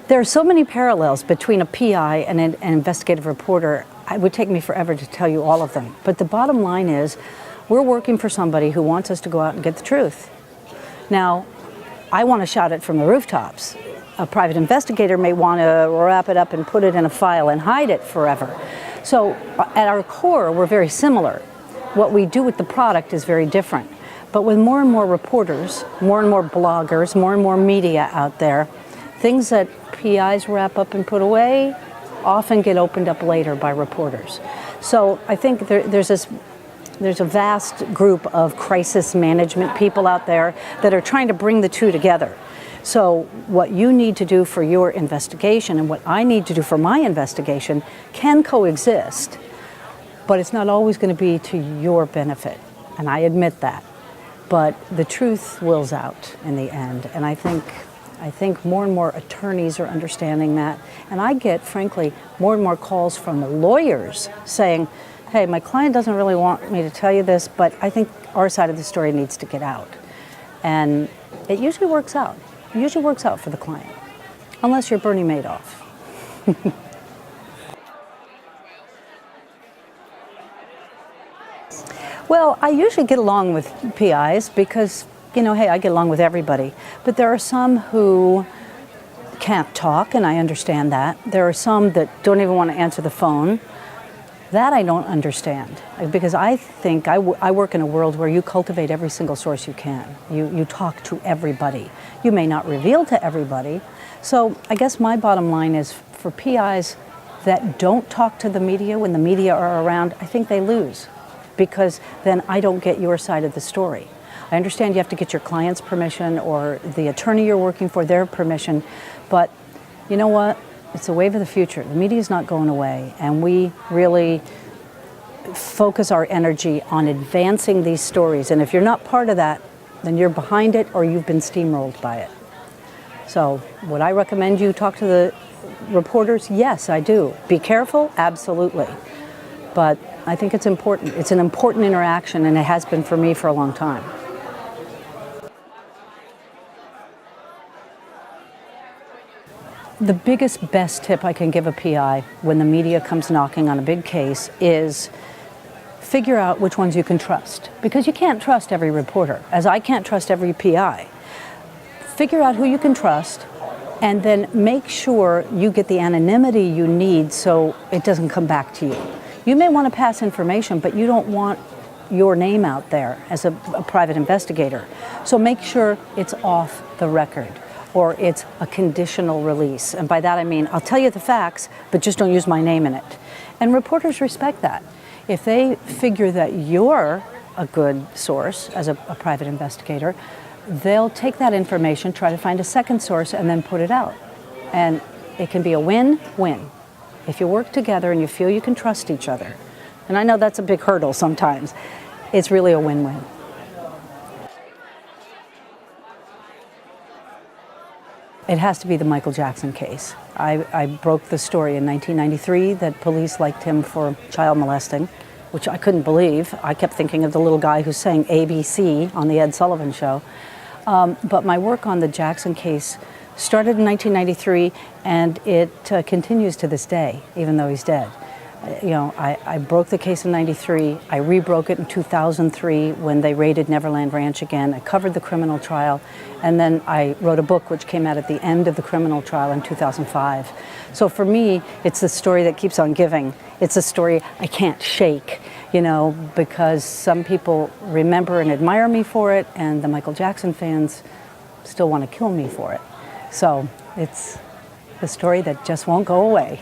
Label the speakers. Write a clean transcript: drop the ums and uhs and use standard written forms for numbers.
Speaker 1: There are so many parallels between a PI and an investigative reporter. It would take me forever to tell you all of them. But the bottom line is, we're working for somebody who wants us to go out and get the truth. Now, I want to shout it from the rooftops. A private investigator may want to wrap it up and put it in a file and hide it forever. So at our core, we're very similar. What we do with the product is very different. But with more and more reporters, more and more bloggers, more and more media out there, things that PIs wrap up and put away often get opened up later by reporters. So I think there's a vast group of crisis management people out there that are trying to bring the two together. So what you need to do for your investigation and what I need to do for my investigation can coexist, but it's not always going to be to your benefit, and I admit that. But the truth wills out in the end, and I think more and more attorneys are understanding that. And I get, frankly, more and more calls from the lawyers saying, hey, my client doesn't really want me to tell you this, but I think our side of the story needs to get out. And it usually works out. It usually works out for the client, unless you're Bernie Madoff. Well, I usually get along with PIs because, hey, I get along with everybody. But there are some who can't talk, and I understand that. There are some that don't even want to answer the phone. That I don't understand, because I think I work in a world where you cultivate every single source you can. You talk to everybody. You may not reveal to everybody. So I guess my bottom line is, for PIs that don't talk to the media when the media are around, I think they lose, because then I don't get your side of the story. I understand you have to get your client's permission or the attorney you're working for, their permission, but you know what? It's a wave of the future. The media is not going away, and we really focus our energy on advancing these stories. And if you're not part of that, then you're behind it or you've been steamrolled by it. So would I recommend you talk to the reporters? Yes, I do. Be careful? Absolutely. But I think it's important. It's an important interaction, and it has been for me for a long time. The biggest, best tip I can give a PI when the media comes knocking on a big case is figure out which ones you can trust. Because you can't trust every reporter, as I can't trust every PI. Figure out who you can trust, and then make sure you get the anonymity you need so it doesn't come back to you. You may want to pass information, but you don't want your name out there as a private investigator. So make sure it's off the record, or it's a conditional release. And by that I mean, I'll tell you the facts, but just don't use my name in it. And reporters respect that. If they figure that you're a good source as a private investigator, they'll take that information, try to find a second source, and then put it out. And it can be a win-win. If you work together and you feel you can trust each other, and I know that's a big hurdle sometimes, it's really a win-win. It has to be the Michael Jackson case. I broke the story in 1993 that police liked him for child molesting, which I couldn't believe. I kept thinking of the little guy who sang ABC on the Ed Sullivan Show. But my work on the Jackson case started in 1993, and it continues to this day, even though he's dead. I broke the case in 93. I rebroke it in 2003 when they raided Neverland Ranch again. I covered the criminal trial, and then I wrote a book which came out at the end of the criminal trial in 2005. So for me, it's the story that keeps on giving. It's a story I can't shake, because some people remember and admire me for it, and the Michael Jackson fans still want to kill me for it. So it's the story that just won't go away.